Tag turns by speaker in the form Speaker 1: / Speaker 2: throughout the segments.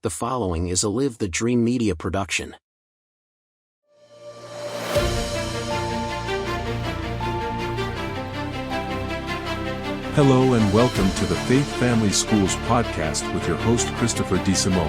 Speaker 1: The following is a Live the Dream Media production.
Speaker 2: Hello and welcome to the Faith Family Schools podcast with your host Christopher DeSimone.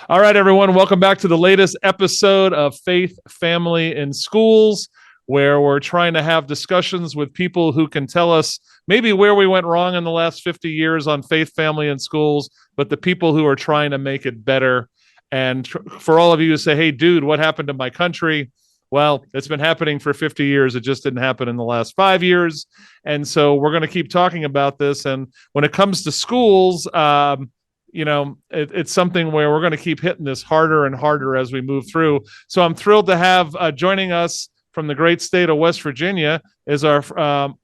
Speaker 3: All right, everyone, welcome back to the latest episode of Faith Family in Schools, where we're trying to have discussions with people who can tell us maybe where we went wrong in the last 50 years on faith, family, and schools, but the people who are trying to make it better. And for all of you who say, hey, dude, what happened to my country? Well, it's been happening for 50 years. It just didn't happen in the last 5 years. And so we're going to keep talking about this. And when it comes to schools, it's something where we're going to keep hitting this harder and harder as we move through. So I'm thrilled to have joining us from the great state of West Virginia is our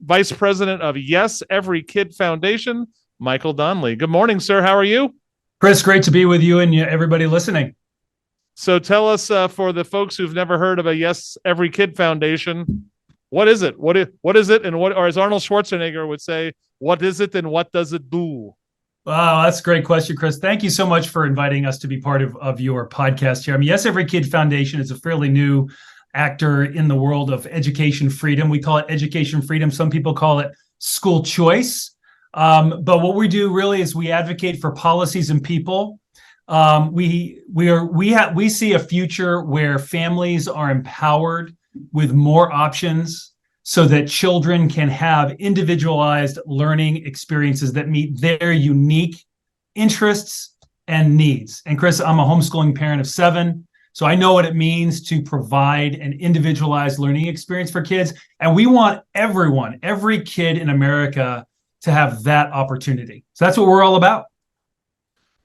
Speaker 3: Vice President of Yes Every Kid Foundation, Michael Donnelly. Good morning, sir. How are you?
Speaker 4: Chris, great to be with you and everybody listening.
Speaker 3: So tell us, for the folks who've never heard of a Yes Every Kid Foundation, what is it? What is it? And or as Arnold Schwarzenegger would say, what is it and what does it do?
Speaker 4: Wow, that's a great question, Chris. Thank you so much for inviting us to be part of your podcast here. Yes Every Kid Foundation is a fairly new actor in the world of education freedom. We call it education freedom. Some people call it school choice. But what we do really is we advocate for policies and people. We see a future where families are empowered with more options so that children can have individualized learning experiences that meet their unique interests and needs. And Chris, I'm a homeschooling parent of 7. So I know what it means to provide an individualized learning experience for kids. And we want every kid in America to have that opportunity. So that's what we're all about.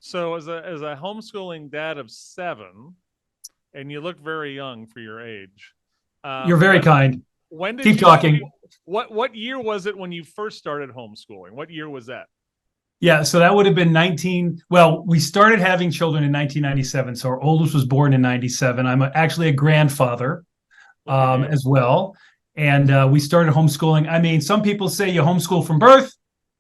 Speaker 3: So as a homeschooling dad of 7, and you look very young for your age.
Speaker 4: You're very kind.
Speaker 3: When did
Speaker 4: Keep talking.
Speaker 3: What year was it when you first started homeschooling? What year was that?
Speaker 4: Yeah, so that would have been we started having children in 1997. So our oldest was born in 97. I'm actually a grandfather as well. And we started homeschooling. I mean, some people say you homeschool from birth.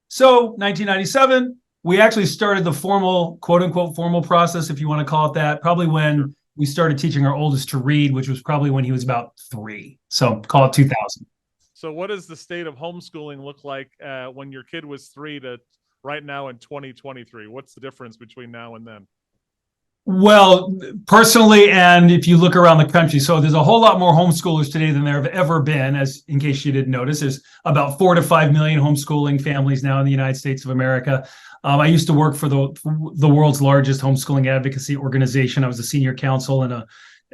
Speaker 4: So 1997, we actually started the formal, quote unquote, formal process, if you want to call it that, probably when we started teaching our oldest to read, which was probably when he was about 3. So call it 2000.
Speaker 3: So what does the state of homeschooling look like when your kid was 3 to right now in 2023? What's the difference between now and then?
Speaker 4: Well, personally, and if you look around the country, so there's a whole lot more homeschoolers today than there have ever been, as in case you didn't notice. There's about 4 to 5 million homeschooling families now in the United States of America. I used to work for the world's largest homeschooling advocacy organization. I was a senior counsel and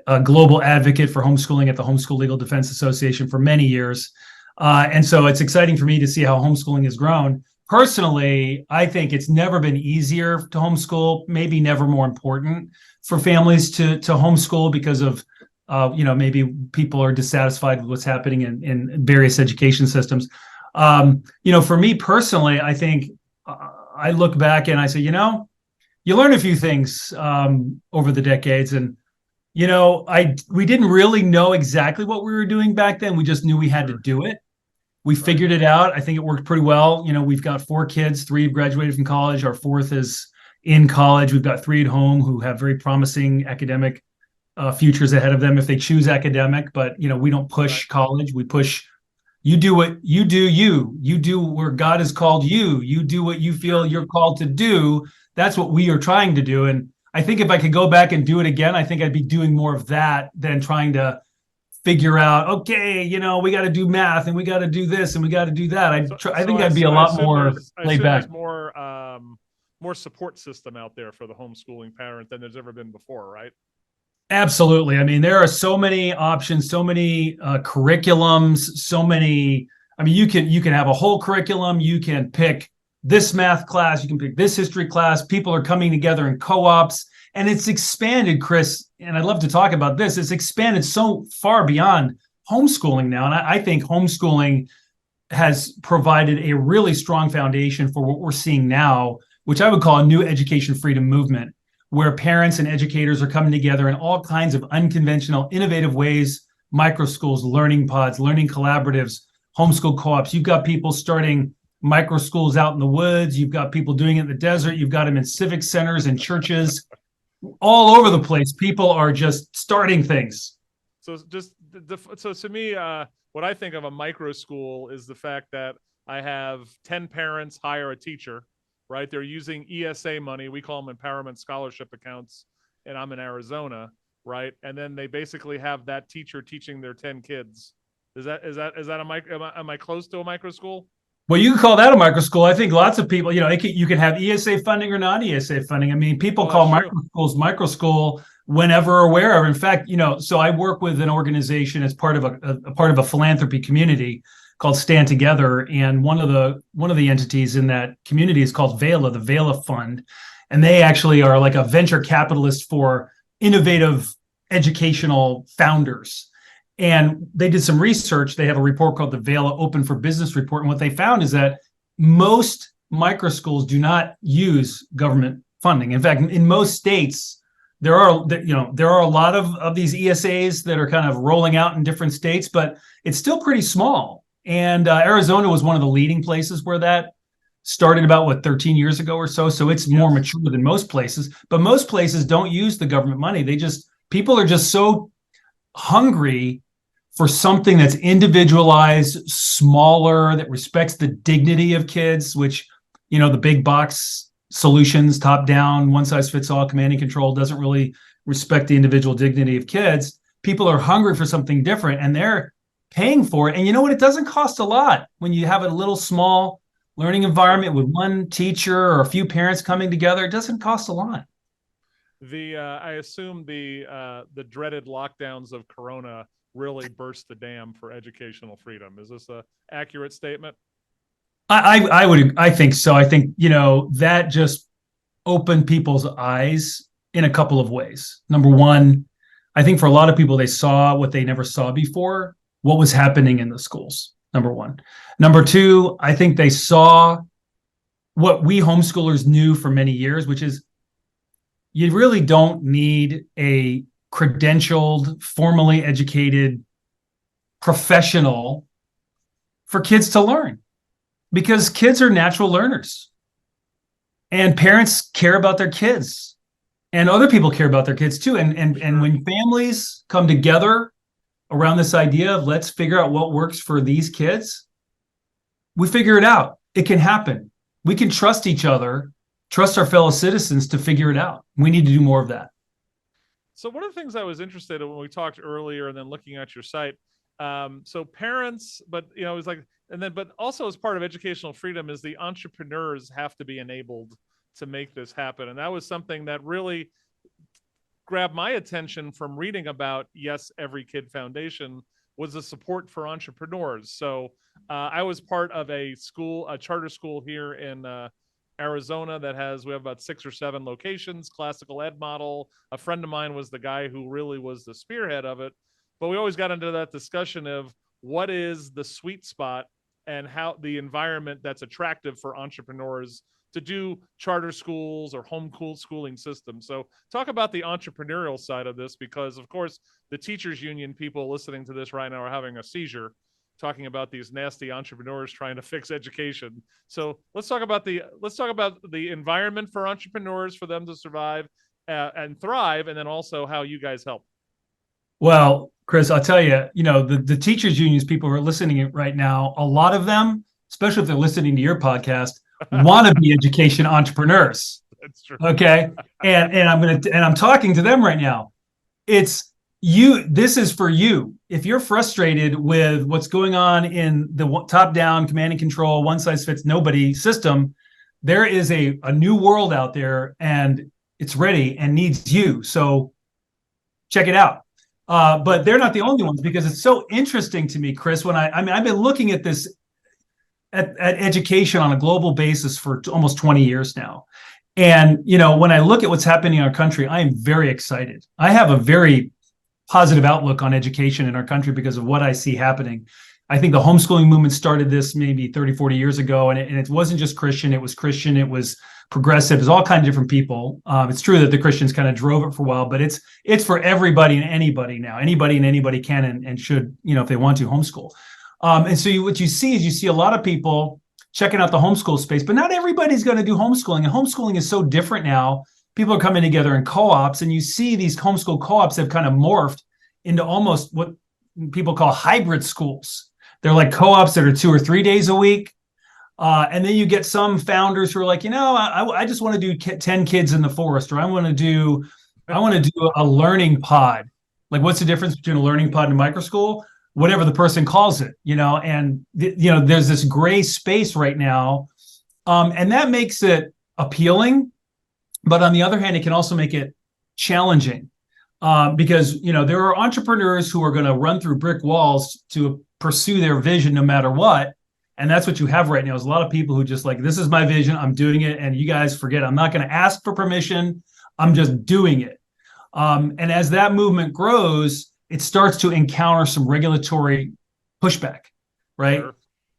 Speaker 4: a global advocate for homeschooling at the Homeschool Legal Defense Association for many years. And so it's exciting for me to see how homeschooling has grown. Personally, I think it's never been easier to homeschool, maybe never more important for families to homeschool because of, maybe people are dissatisfied with what's happening in various education systems. For me personally, I think I look back and I say, you learn a few things over the decades. And, we didn't really know exactly what we were doing back then. We just knew we had to do it. We figured it out. I think it worked pretty well. We've got 4 kids, 3 have graduated from college. Our 4th is in college. We've got 3 at home who have very promising academic futures ahead of them if they choose academic. But, we don't push college. We push, you do what you do, you do where God has called you. You do what you feel you're called to do. That's what we are trying to do. And I think if I could go back and do it again, I think I'd be doing more of that than trying to figure out, okay, we got to do math and we got to do this and we got to do that. I think I'd be a lot more laid back.
Speaker 3: There's more support system out there for the homeschooling parent than there's ever been before, right?
Speaker 4: Absolutely. I mean, there are so many options, so many curriculums, you can have a whole curriculum. You can pick this math class. You can pick this history class. People are coming together in co-ops. And it's expanded, Chris, and I'd love to talk about this. It's expanded so far beyond homeschooling now. And I think homeschooling has provided a really strong foundation for what we're seeing now, which I would call a new education freedom movement, where parents and educators are coming together in all kinds of unconventional, innovative ways, micro schools, learning pods, learning collaboratives, homeschool co-ops. You've got people starting micro schools out in the woods. You've got people doing it in the desert. You've got them in civic centers and churches all over the place. People are just starting things.
Speaker 3: So so to me, what I think of a micro school is the fact that I have 10 parents hire a teacher, right? They're using ESA money. We call them empowerment scholarship accounts, and I'm in Arizona, right? And then they basically have that teacher teaching their 10 kids. Is that a micro? Am I close to a micro school?
Speaker 4: Well, you can call that a micro school. I think lots of people, you can have ESA funding or non-ESA funding. I mean, people call micro school whenever or wherever. In fact, so I work with an organization as part of a philanthropy community called Stand Together, and one of the entities in that community is called VELA, the VELA Fund, and they actually are like a venture capitalist for innovative educational founders. And they did some research. They have a report called the VELA Open for Business Report. And what they found is that most micro schools do not use government funding. In fact, in most states, there are a lot of these ESAs that are kind of rolling out in different states, but it's still pretty small. And Arizona was one of the leading places where that started about 13 years ago or so. So it's more mature than most places, but most places don't use the government money. People are just so hungry for something that's individualized, smaller, that respects the dignity of kids, which, the big box solutions, top down, one size fits all, command and control doesn't really respect the individual dignity of kids. People are hungry for something different, and they're paying for it. And you know what? It doesn't cost a lot when you have a little small learning environment with one teacher or a few parents coming together. It doesn't cost a lot.
Speaker 3: I assume the dreaded lockdowns of Corona really burst the dam for educational freedom. Is this an accurate statement?
Speaker 4: I think so. I think, that just opened people's eyes in a couple of ways. Number one, I think for a lot of people, they saw what they never saw before, what was happening in the schools, number one. Number two, I think they saw what we homeschoolers knew for many years, which is you really don't need a credentialed, formally educated professional for kids to learn, because kids are natural learners, and parents care about their kids, and other people care about their kids too. And when families come together around this idea of let's figure out what works for these kids, we figure it out. It can happen. We can trust each other, trust our fellow citizens to figure it out. We need to do more of that.
Speaker 3: So one of the things I was interested in when we talked earlier and then looking at your site, so parents, but it's like, but also as part of educational freedom is the entrepreneurs have to be enabled to make this happen. And that was something that really grabbed my attention from reading about Yes Every Kid Foundation, was the support for entrepreneurs. So I was part of a charter school here in Arizona we have about 6 or 7 locations, classical ed model. A friend of mine was the guy who really was the spearhead of it. But we always got into that discussion of what is the sweet spot and how the environment that's attractive for entrepreneurs to do charter schools or schooling systems. So talk about the entrepreneurial side of this, because of course the teachers union people listening to this right now are having a seizure talking about these nasty entrepreneurs trying to fix education. So let's talk about the environment for entrepreneurs, for them to survive and thrive, and then also how you guys help.
Speaker 4: Well, Chris, I'll tell you, the teachers unions people who are listening right now, a lot of them, especially if they're listening to your podcast, want to be education entrepreneurs.
Speaker 3: That's true.
Speaker 4: Okay. And I'm talking to them right now. This is for you. If you're frustrated with what's going on in the top-down command and control, one-size-fits-nobody system, there is a new world out there, and it's ready and needs you. So check it out. But they're not the only ones, because it's so interesting to me, Chris, when I've been looking at this at education on a global basis for almost 20 years now. And, when I look at what's happening in our country, I am very excited. I have a very positive outlook on education in our country because of what I see happening. I think the homeschooling movement started this maybe 30, 40 years ago, and it wasn't just Christian, it was progressive, it was all kinds of different people. It's true that the Christians kind of drove it for a while, but it's for everybody and anybody now. Anybody and anybody can and should, if they want to, homeschool. And so what you see is a lot of people checking out the homeschool space. But not everybody's going to do homeschooling. And homeschooling is so different now. People are coming together in co-ops, and you see these homeschool co-ops have kind of morphed into almost what people call hybrid schools. They're like co-ops that are 2 or 3 days a week. And then you get some founders who are like, I just want to do 10 kids in the forest, or I want to do a learning pod. Like, what's the difference between a learning pod and a micro school? Whatever the person calls it, and there's this gray space right now. And that makes it appealing. But on the other hand, it can also make it challenging because, there are entrepreneurs who are going to run through brick walls to pursue their vision no matter what. And that's what you have right now is a lot of people who just like, this is my vision, I'm doing it. And you guys forget, I'm not going to ask for permission. I'm just doing it. And as that movement grows, it starts to encounter some regulatory pushback, right? Sure.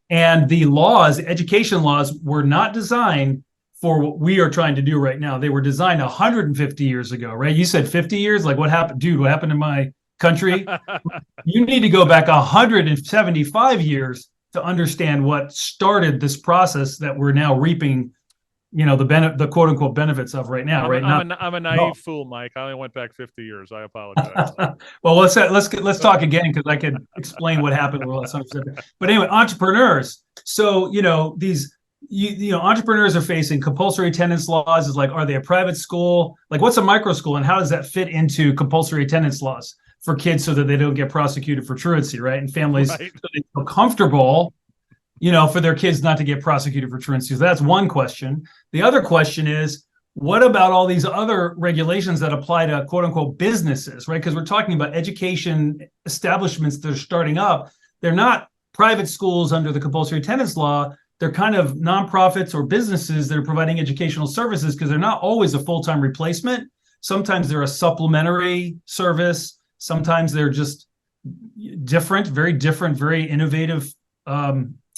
Speaker 4: And the education laws were not designed for what we are trying to do right now. They were designed 150 years ago, right? You said 50 years? Like, what happened? Dude, what happened in my country? You need to go back 175 years to understand what started this process that we're now reaping, the quote unquote benefits of right now.
Speaker 3: I'm a naive fool, Mike. I only went back 50 years. I apologize.
Speaker 4: Well, let's talk again, because I could explain what happened. But anyway, entrepreneurs. So, these entrepreneurs are facing compulsory attendance laws. Is like, are they a private school? Like, what's a micro school, and how does that fit into compulsory attendance laws for kids so that they don't get prosecuted for truancy, right? And families so they feel comfortable, for their kids not to get prosecuted for truancy. So that's one question. The other question is, what about all these other regulations that apply to quote unquote businesses, right? Because we're talking about education establishments that are starting up. They're not private schools under the compulsory attendance law. They're kind of nonprofits or businesses that are providing educational services, because they're not always a full-time replacement. Sometimes they're a supplementary service. Sometimes they're just different, very innovative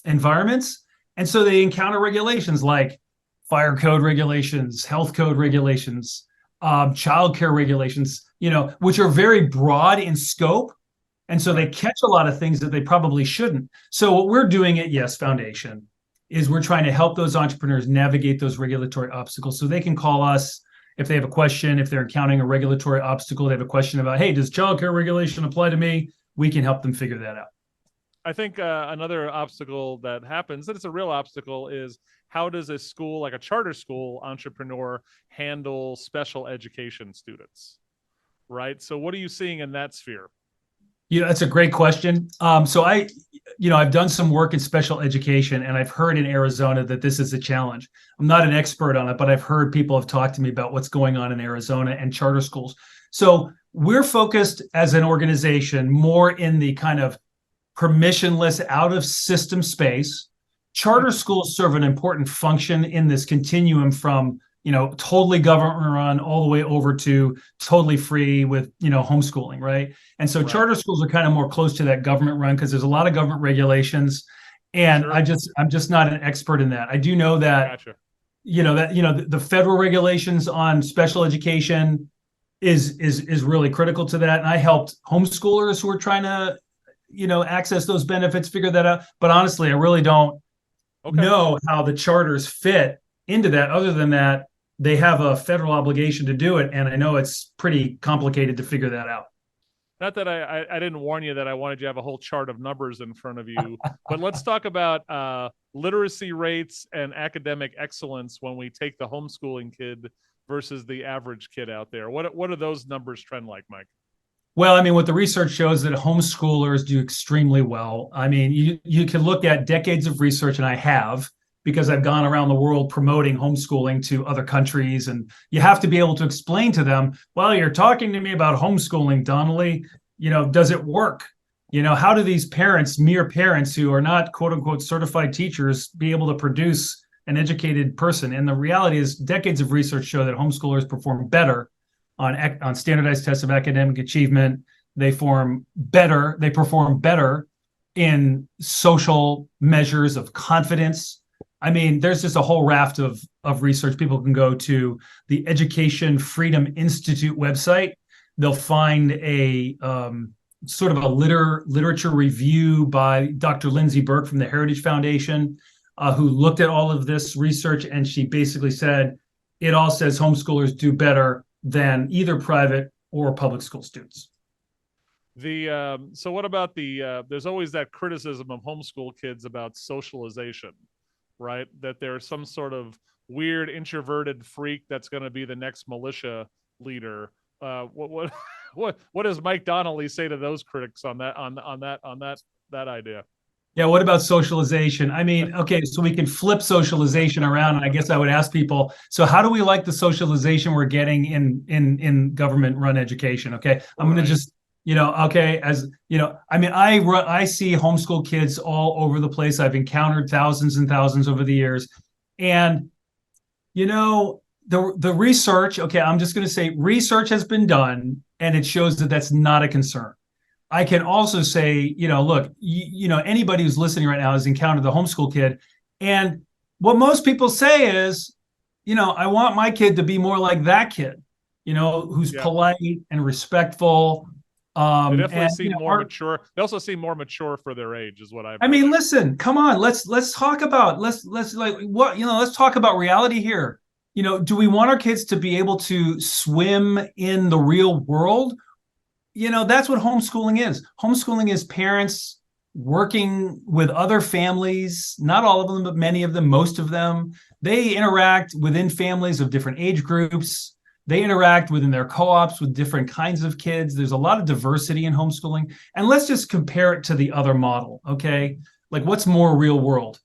Speaker 4: environments. And so they encounter regulations like fire code regulations, health code regulations, childcare regulations, which are very broad in scope. And so they catch a lot of things that they probably shouldn't. So what we're doing at Yes Foundation is we're trying to help those entrepreneurs navigate those regulatory obstacles, so they can call us if they have a question, if they're encountering a regulatory obstacle, they have a question about, hey, does childcare regulation apply to me? We can help them figure that out.
Speaker 3: I think another obstacle that happens, and it's a real obstacle, is how does a school, like a charter school entrepreneur, handle special education students, right? So what are you seeing in that sphere?
Speaker 4: Yeah, that's a great question. So I've done some work in special education, and I've heard in Arizona that this is a challenge. I'm not an expert on it, but I've heard people have talked to me about what's going on in Arizona and charter schools. So we're focused as an organization more in the kind of permissionless, out of system space. Charter schools serve an important function in this continuum from, totally government run all the way over to totally free with, homeschooling, right? And so charter schools are kind of more close to that government run because there's a lot of government regulations. And sure. I'm just not an expert in that. I do know that, gotcha. The federal regulations on special education is really critical to that. And I helped homeschoolers who are trying to, access those benefits, figure that out. But honestly, I really don't know how the charters fit into that, other than that they have a federal obligation to do it. And I know it's pretty complicated to figure that out.
Speaker 3: Not that I didn't warn you that I wanted you to have a whole chart of numbers in front of you, but let's talk about literacy rates and academic excellence when we take the homeschooling kid versus the average kid out there. What do those numbers trend like, Mike?
Speaker 4: Well, I mean, what the research shows that homeschoolers do extremely well. I mean, you can look at decades of research, and I have, because I've gone around the world promoting homeschooling to other countries, and you have to be able to explain to them, well, you're talking to me about homeschooling, Donnelly, does it work? How do these parents, mere parents who are not quote unquote certified teachers, be able to produce an educated person? And the reality is decades of research show that homeschoolers perform better on standardized tests of academic achievement. They perform better in social measures of confidence. I mean, there's just a whole raft of research. People can go to the Education Freedom Institute website. They'll find a sort of a literature review by Dr. Lindsay Burke from the Heritage Foundation. who looked at all of this research, and she basically said it all says homeschoolers do better than either private or public school students.
Speaker 3: So what about there's always that criticism of homeschool kids about socialization, right? That there's some sort of weird introverted freak that's going to be the next militia leader. What what does Mike Donnelly say to those critics on that idea?
Speaker 4: Yeah, what about socialization? I mean, okay, so we can flip socialization around, and I guess I would ask people, so how do we like the socialization we're getting in government run education? Okay, I'm going to just, okay, as I mean, I see homeschool kids all over the place. I've encountered thousands and thousands over the years, and the research, okay, I'm just going to say research has been done, and it shows that that's not a concern. I can also say, look, anybody who's listening right now has encountered the homeschool kid. And what most people say is, I want my kid to be more like that kid, who's polite and respectful.
Speaker 3: They definitely seem more mature. They also seem more mature for their age, is what
Speaker 4: I mean, listen, come on, let's talk about let's talk about reality here. Do we want our kids to be able to swim in the real world? That's what homeschooling is. Homeschooling is parents working with other families, not all of them, but many of them, most of them. They interact within families of different age groups. They interact within their co-ops with different kinds of kids. There's a lot of diversity in homeschooling. And let's just compare it to the other model, okay? Like, what's more real world?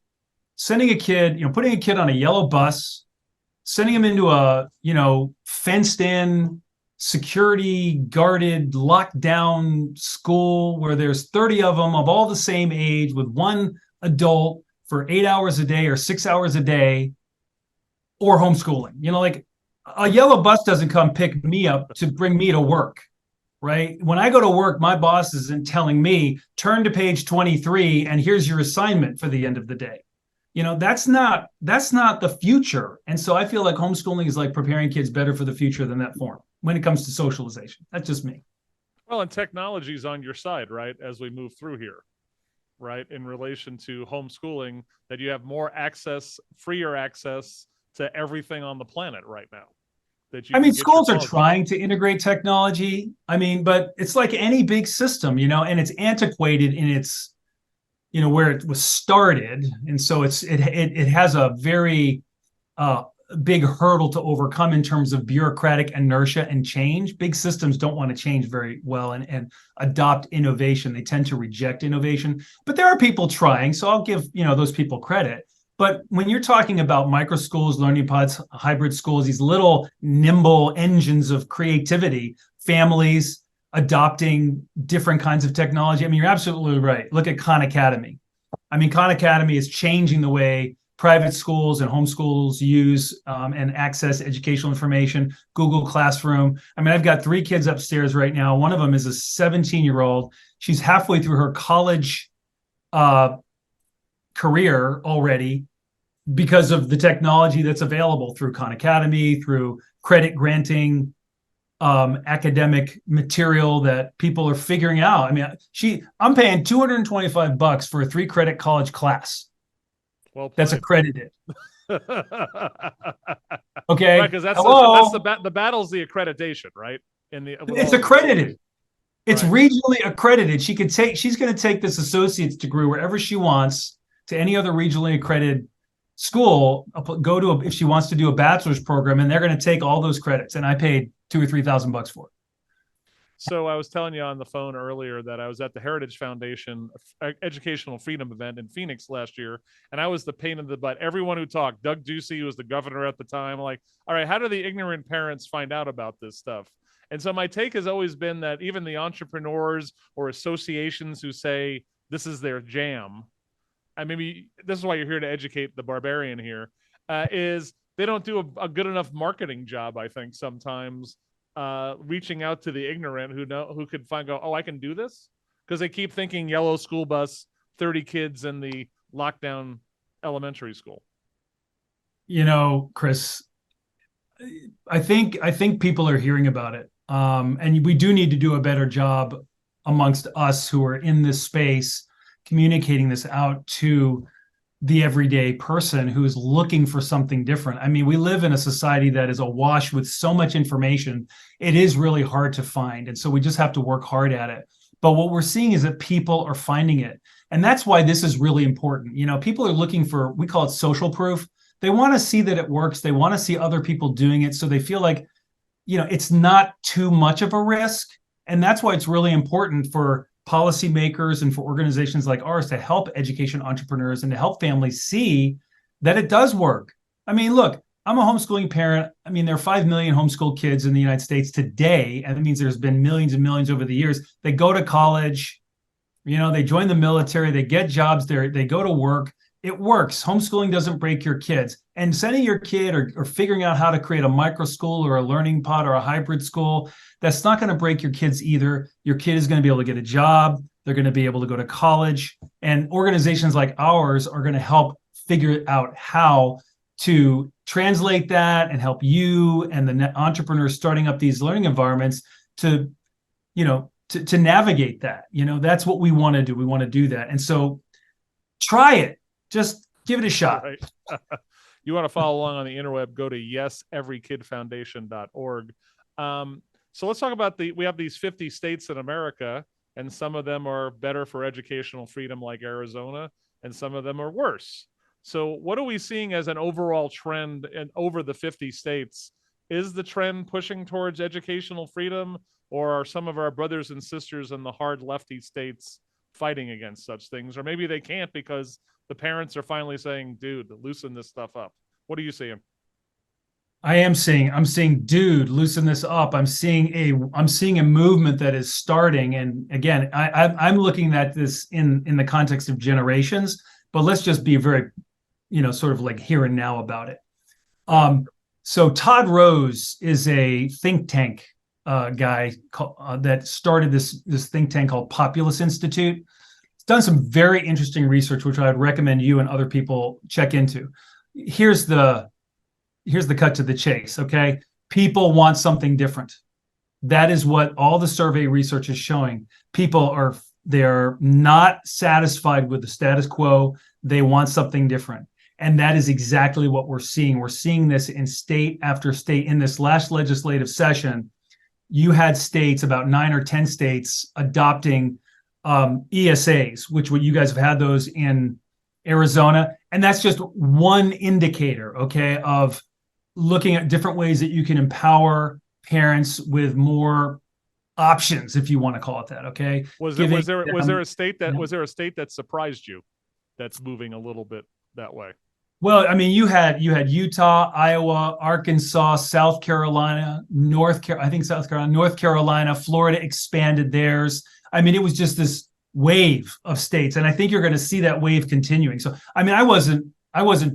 Speaker 4: Sending a kid, putting a kid on a yellow bus, sending him into a, fenced in, security guarded, locked down school where there's 30 of them of all the same age with one adult for 8 hours a day or 6 hours a day, or homeschooling. Like, a yellow bus doesn't come pick me up to bring me to work, right? When I go to work, my boss isn't telling me, turn to page 23 and here's your assignment for the end of the day. That's not the future. And so I feel like homeschooling is like preparing kids better for the future than that form when it comes to socialization. That's just me.
Speaker 3: Well, and technology is on your side, right? As we move through here, right? In relation to homeschooling, that you have more access, freer access to everything on the planet right now.
Speaker 4: Schools are trying to integrate technology. But it's like any big system, and it's antiquated in its, where it was started. And so it has a very big hurdle to overcome in terms of bureaucratic inertia and change. Big systems don't want to change very well and adopt innovation. They tend to reject innovation. But there are people trying, so I'll give those people credit. But when you're talking about micro schools, learning pods, hybrid schools, these little nimble engines of creativity, families adopting different kinds of technology. You're absolutely right. Look at Khan Academy. Khan Academy is changing the way private schools and homeschools use and access educational information. Google Classroom. I've got 3 kids upstairs right now. One of them is a 17-year-old. She's halfway through her college career already because of the technology that's available through Khan Academy, through credit granting, academic material that people are figuring out. I'm paying $225 for a 3-credit college class. Well, that's accredited. Okay,
Speaker 3: right, because that's the battle's the accreditation, right?
Speaker 4: It's accredited. It's regionally accredited. She's going to take this associate's degree wherever she wants to any other regionally accredited school. If she wants to do a bachelor's program, and they're going to take all those credits. And I paid $2,000 or $3,000 for it.
Speaker 3: So I was telling you on the phone earlier that I was at the Heritage Foundation Educational Freedom event in Phoenix last year, and I was the pain in the butt. Everyone who talked, Doug Ducey, who was the governor at the time, like, all right, how do the ignorant parents find out about this stuff? And so my take has always been that even the entrepreneurs or associations who say this is their jam, and maybe this is why you're here to educate the barbarian here, is they don't do a good enough marketing job, I think, sometimes. Reaching out to the ignorant who could go, oh, I can do this, because they keep thinking yellow school bus, 30 kids in the lockdown elementary school.
Speaker 4: Chris, I think people are hearing about it, and we do need to do a better job amongst us who are in this space, communicating this out to the everyday person who's looking for something different. I mean, we live in a society that is awash with so much information. It is really hard to find. And so we just have to work hard at it. But what we're seeing is that people are finding it. And that's why this is really important. You know, people are looking for, we call it social proof. They want to see that it works. They want to see other people doing it. So they feel like, you know, it's not too much of a risk. And that's why it's really important for policymakers and for organizations like ours to help education entrepreneurs and to help families see that it does work. I mean, look, I'm a homeschooling parent. I mean, there are 5 million homeschooled kids in the United States today. And it means there's been millions and millions over the years. They go to college, you know, they join the military, they get jobs there, they go to work. It works. Homeschooling doesn't break your kids. And sending your kid or figuring out how to create a micro school or a learning pod or a hybrid school, that's not going to break your kids either. Your kid is going to be able to get a job. They're going to be able to go to college. And organizations like ours are going to help figure out how to translate that and help you and the entrepreneurs starting up these learning environments to, you know, to navigate that. You know, that's what we want to do. We want to do that. And so try it. Just give it a shot.
Speaker 3: Right. You want to follow along on the interweb, go to yeseverykidfoundation.org. So let's talk about we have these 50 states in America, and some of them are better for educational freedom like Arizona, and some of them are worse. So what are we seeing as an overall trend over the 50 states? Is the trend pushing towards educational freedom, or are some of our brothers and sisters in the hard lefty states fighting against such things? Or maybe they can't because the parents are finally saying, dude, loosen this stuff up. What are you seeing?
Speaker 4: I'm seeing, dude, loosen this up. I'm seeing a movement that is starting. And again, I'm looking at this in the context of generations, but let's just be very, you know, sort of like here and now about it. So Todd Rose is a think tank guy that started this think tank called Populus Institute. It's done some very interesting research, which I would recommend you and other people check into. Here's the cut to the chase. Okay. People want something different. That is what all the survey research is showing. They're not satisfied with the status quo. They want something different. And that is exactly what we're seeing. We're seeing this in state after state. In this last legislative session, you had states, about 9 or 10 states, adopting ESAs, which you guys have had those in Arizona. And that's just one indicator, okay, of looking at different ways that you can empower parents with more options, if you want to call it that. Okay.
Speaker 3: Was there a state that surprised you that's moving a little bit that way?
Speaker 4: Well, I mean, you had Utah, Iowa, Arkansas, South Carolina, North Carolina, Florida expanded theirs. I mean, it was just this wave of states, and I think you're going to see that wave continuing. So, I mean, I wasn't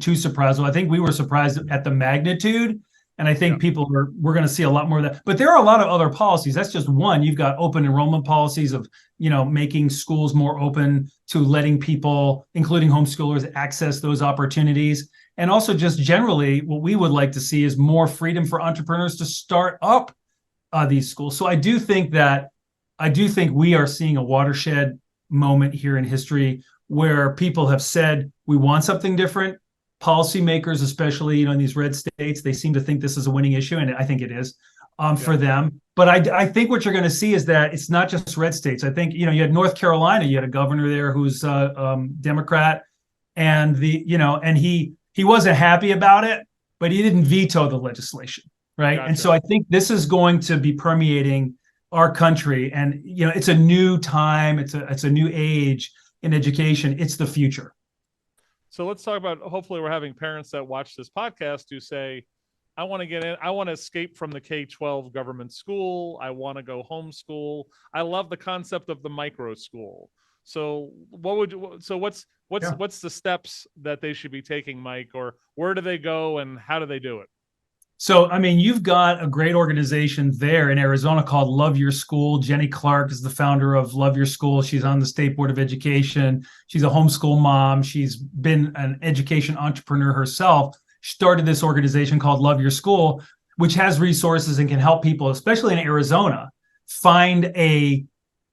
Speaker 4: too surprised. Well, I think we were surprised at the magnitude, and I think we're going to see a lot more of that. But there are a lot of other policies. That's just one. You've got open enrollment policies of, you know, making schools more open to letting people, including homeschoolers, access those opportunities. And also just generally, what we would like to see is more freedom for entrepreneurs to start up these schools. So I do think we are seeing a watershed moment here in history where people have said, we want something different. Policymakers, especially, you know, in these red states, they seem to think this is a winning issue, and I think it is for them. But I think what you're going to see is that it's not just red states. I think, you know, you had North Carolina, you had a governor there who's Democrat, and he wasn't happy about it, but he didn't veto the legislation, right? Gotcha. And so I think this is going to be permeating our country, and you know, it's a new time, it's a new age in education. It's the future.
Speaker 3: So let's talk about, hopefully we're having parents that watch this podcast who say, I want to get in, I want to escape from the K-12 government school. I want to go homeschool. I love the concept of the micro school. So what's the steps that they should be taking, Mike, or where do they go and how do they do it?
Speaker 4: So, I mean, you've got a great organization there in Arizona called Love Your School. Jenny Clark is the founder of Love Your School. She's on the State Board of Education. She's a homeschool mom. She's been an education entrepreneur herself. She started this organization called Love Your School, which has resources and can help people, especially in Arizona, find a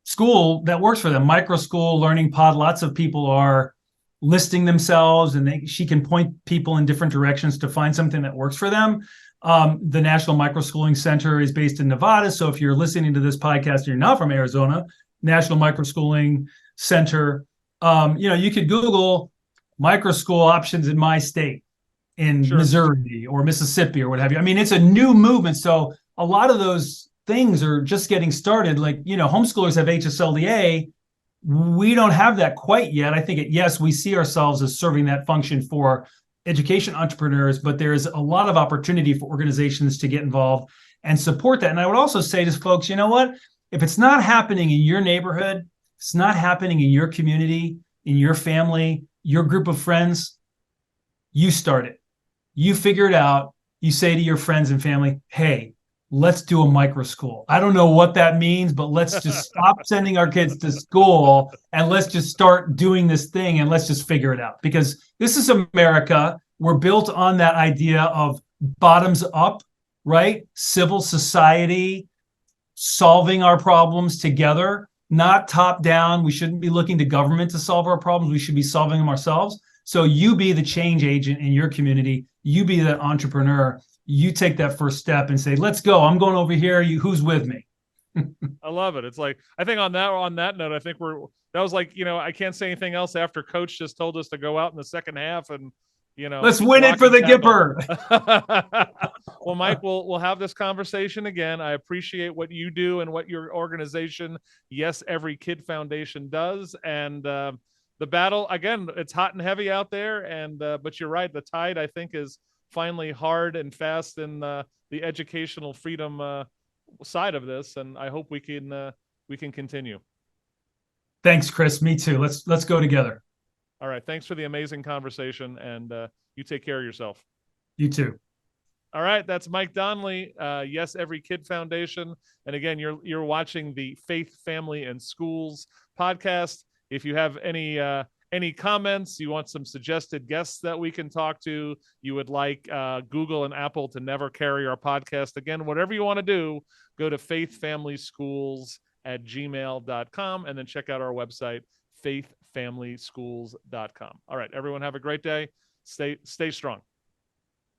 Speaker 4: school that works for them. Micro school, learning pod. Lots of people are listing themselves, and she can point people in different directions to find something that works for them. The National Microschooling Center is based in Nevada. So if you're listening to this podcast and you're not from Arizona, National Microschooling Center, you could Google microschool options in my state, in Missouri or Mississippi or what have you. I mean, it's a new movement. So a lot of those things are just getting started. Like, homeschoolers have HSLDA. We don't have that quite yet. I think yes, we see ourselves as serving that function for education entrepreneurs, but there's a lot of opportunity for organizations to get involved and support that. And I would also say to folks, you know what? If it's not happening in your neighborhood, it's not happening in your community, in your family, your group of friends, you start it. You figure it out. You say to your friends and family, hey, let's do a micro school. I don't know what that means, but let's just stop sending our kids to school and let's just start doing this thing and let's just figure it out. Because this is America. We're built on that idea of bottoms up, right? Civil society, solving our problems together, not top down. We shouldn't be looking to government to solve our problems. We should be solving them ourselves. So you be the change agent in your community. You be that entrepreneur. You take that first step and say, let's go. I'm going over here. Who's with me?
Speaker 3: I love it. It's like, I think on that note, I think that was like, I can't say anything else after Coach just told us to go out in the second half and,
Speaker 4: let's win it for the Gipper.
Speaker 3: Well, Mike, we'll have this conversation again. I appreciate what you do and what your organization, Yes Every Kid Foundation, does. And the battle, again, it's hot and heavy out there. And but you're right. The tide, I think, is finally hard and fast in the educational freedom side of this, and I hope we can continue.
Speaker 4: Thanks, Chris. Me too. Let's go together.
Speaker 3: All right. Thanks for the amazing conversation, and you take care of yourself.
Speaker 4: You too.
Speaker 3: All right. That's Mike Donnelly, Yes Every Kid Foundation, and again, you're watching the Faith, Family, and Schools podcast. If you have any comments, you want some suggested guests that we can talk to, you would like Google and Apple to never carry our podcast again, whatever you want to do, go to faithfamilyschools@gmail.com and then check out our website, faithfamilyschools.com. All right, everyone have a great day. Stay strong.